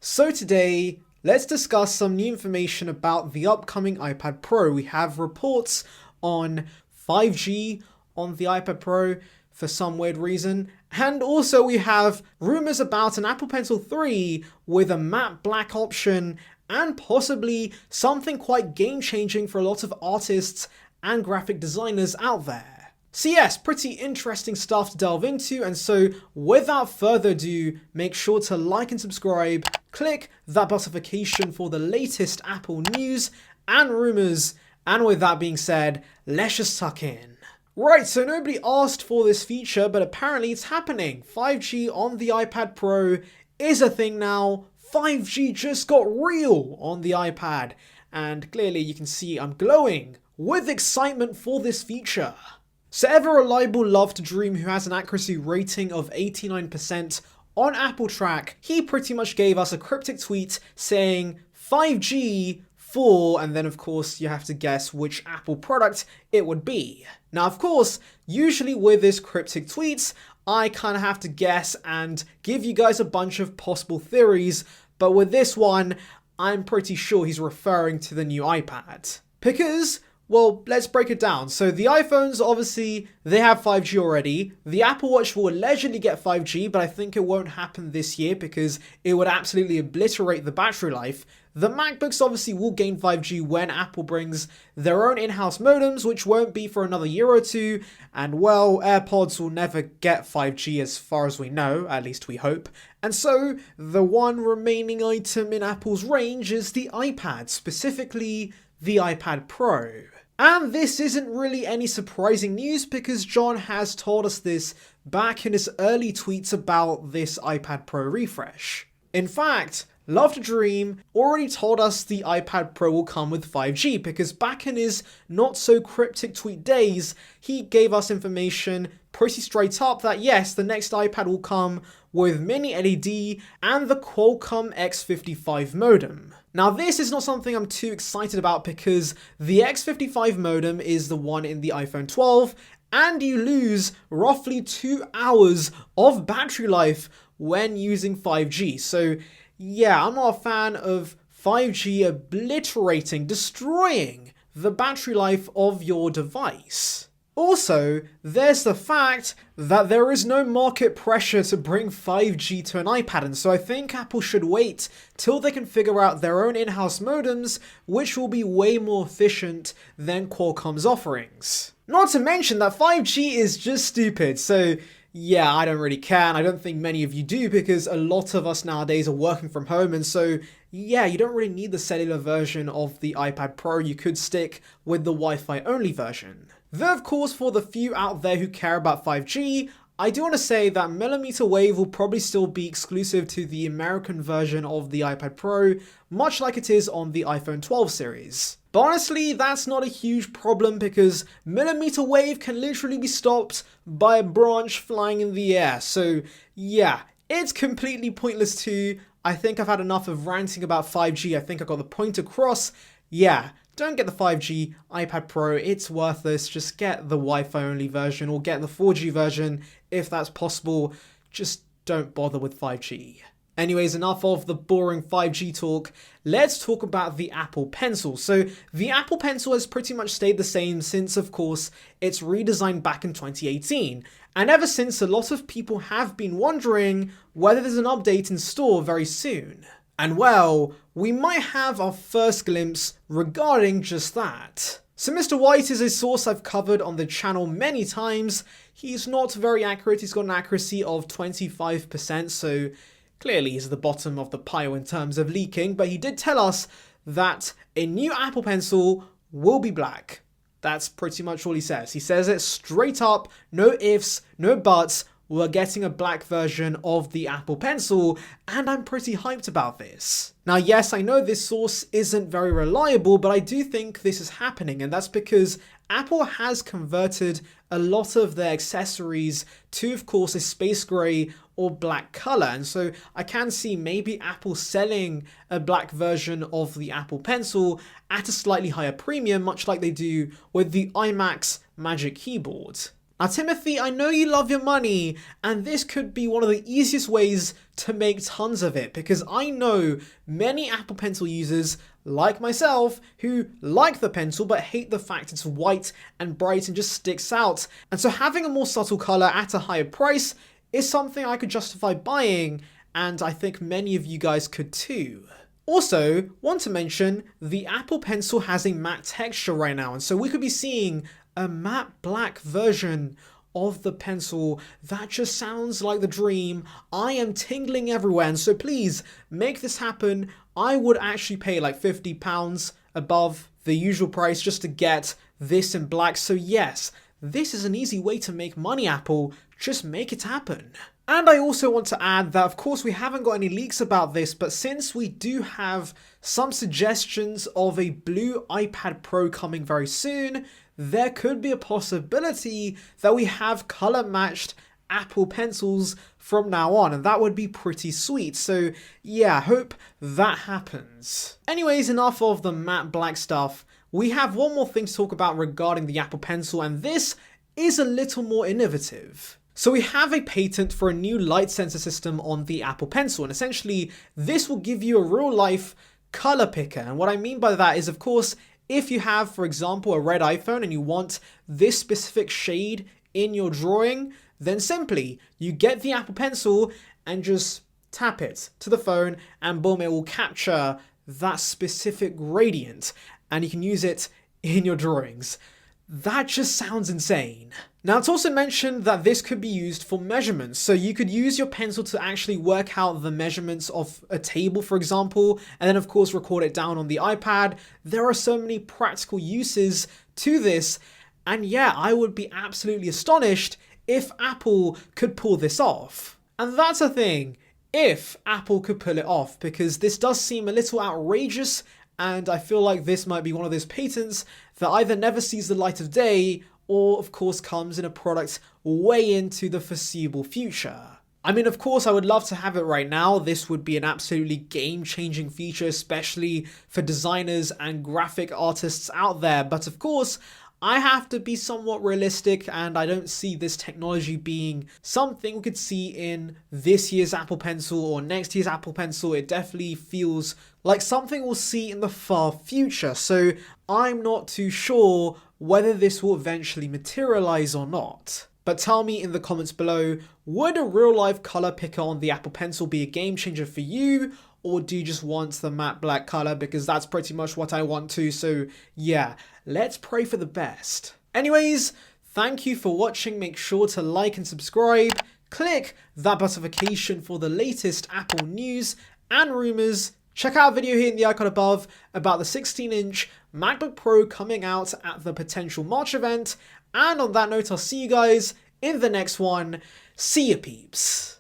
So today, let's discuss some new information about the upcoming iPad Pro. We have reports on 5G on the iPad Pro for some weird reason. And also we have rumors about an Apple Pencil 3 with a matte black option and possibly something quite game-changing for a lot of artists and graphic designers out there. So yes, pretty interesting stuff to delve into, and so without further ado, make sure to like and subscribe, click that notification for the latest Apple news and rumors, and with that being said, let's just tuck in. Right, so nobody asked for this feature, but apparently it's happening. 5G on the iPad Pro is a thing now. 5G just got real on the iPad, and clearly you can see I'm glowing with excitement for this feature. So ever reliable Love to Dream, who has an accuracy rating of 89% on Apple Track, he pretty much gave us a cryptic tweet saying 5G for, and then of course you have to guess which Apple product it would be. Now of course, usually with this cryptic tweets, I kind of have to guess and give you guys a bunch of possible theories, but with this one, I'm pretty sure he's referring to the new iPad. Because, well, let's break it down. So the iPhones, obviously, they have 5G already. The Apple Watch will allegedly get 5G, but I think it won't happen this year because it would absolutely obliterate the battery life. The MacBooks obviously will gain 5G when Apple brings their own in-house modems, which won't be for another year or two. And well, AirPods will never get 5G as far as we know, at least we hope. And so the one remaining item in Apple's range is the iPad, specifically the iPad Pro. And this isn't really any surprising news because John has told us this back in his early tweets about this iPad Pro refresh. In fact, Love to Dream already told us the iPad Pro will come with 5G because back in his not so cryptic tweet days, he gave us information pretty straight up that yes, the next iPad will come with mini LED and the Qualcomm X55 modem. Now this is not something I'm too excited about because the X55 modem is the one in the iPhone 12 and you lose roughly 2 hours of battery life when using 5G. So yeah, I'm not a fan of 5G obliterating, destroying the battery life of your device. Also, there's the fact that there is no market pressure to bring 5G to an iPad, and so I think Apple should wait till they can figure out their own in-house modems, which will be way more efficient than Qualcomm's offerings. Not to mention that 5G is just stupid, so yeah, I don't really care, and I don't think many of you do because a lot of us nowadays are working from home, and so yeah, you don't really need the cellular version of the iPad Pro, you could stick with the Wi-Fi only version. Though of course for the few out there who care about 5G, I do want to say that millimeter wave will probably still be exclusive to the American version of the iPad Pro, much like it is on the iPhone 12 series. But honestly, that's not a huge problem because millimeter wave can literally be stopped by a branch flying in the air. So yeah, it's completely pointless too. I think I've had enough of ranting about 5G. I think I got the point across. Yeah, don't get the 5G iPad Pro, it's worthless. Just get the Wi-Fi only version or get the 4G version if that's possible. Just don't bother with 5G. Anyways, enough of the boring 5G talk. Let's talk about the Apple Pencil. So the Apple Pencil has pretty much stayed the same since, of course, its redesign back in 2018. And ever since, a lot of people have been wondering whether there's an update in store very soon. And well, we might have our first glimpse regarding just that. So Mr. White is a source I've covered on the channel many times. He's not very accurate, he's got an accuracy of 25%, so clearly he's at the bottom of the pile in terms of leaking, but he did tell us that a new Apple Pencil will be black. That's pretty much all he says. He says it straight up, no ifs, no buts. We're getting a black version of the Apple Pencil, and I'm pretty hyped about this. Now yes, I know this source isn't very reliable, but I do think this is happening, and that's because Apple has converted a lot of their accessories to, of course, a space grey or black colour, and so I can see maybe Apple selling a black version of the Apple Pencil at a slightly higher premium, much like they do with the iMac's Magic Keyboard. Now, Timothy, I know you love your money, and this could be one of the easiest ways to make tons of it, because I know many Apple Pencil users, like myself, who like the pencil but hate the fact it's white and bright and just sticks out. And so having a more subtle color at a higher price is something I could justify buying, and I think many of you guys could too. Also, want to mention, the Apple Pencil has a matte texture right now, and so we could be seeing a matte black version of the pencil. That just sounds like the dream. I am tingling everywhere, and so please make this happen. I would actually pay like £50 above the usual price just to get this in black. So yes, this is an easy way to make money, Apple. Just make it happen. And I also want to add that, of course, we haven't got any leaks about this, but since we do have some suggestions of a blue iPad Pro coming very soon, there could be a possibility that we have color matched Apple Pencils from now on, and that would be pretty sweet. So yeah, hope that happens. Anyways, enough of the matte black stuff. We have one more thing to talk about regarding the Apple Pencil, and this is a little more innovative. So we have a patent for a new light sensor system on the Apple Pencil, and essentially this will give you a real life color picker. And what I mean by that is, of course, if you have, for example, a red iPhone and you want this specific shade in your drawing, then simply you get the Apple Pencil and just tap it to the phone and boom, it will capture that specific gradient and you can use it in your drawings. That just sounds insane. Now, it's also mentioned that this could be used for measurements. So you could use your pencil to actually work out the measurements of a table, for example, and then of course record it down on the iPad. There are so many practical uses to this. And yeah, I would be absolutely astonished if Apple could pull this off. And that's a thing, if Apple could pull it off, because this does seem a little outrageous. And I feel like this might be one of those patents that either never sees the light of day or, of course, comes in a product way into the foreseeable future. I mean, of course, I would love to have it right now. This would be an absolutely game-changing feature, especially for designers and graphic artists out there. But of course, I have to be somewhat realistic, and I don't see this technology being something we could see in this year's Apple Pencil or next year's Apple Pencil. It definitely feels like something we'll see in the far future. So I'm not too sure whether this will eventually materialize or not. But tell me in the comments below, would a real life color picker on the Apple Pencil be a game changer for you? Or do you just want the matte black color? Because that's pretty much what I want to. So yeah, let's pray for the best. Anyways, thank you for watching. Make sure to like and subscribe. Click that notification for the latest Apple news and rumors. Check out a video here in the icon above about the 16-inch MacBook Pro coming out at the potential March event. And on that note, I'll see you guys in the next one. See ya, peeps.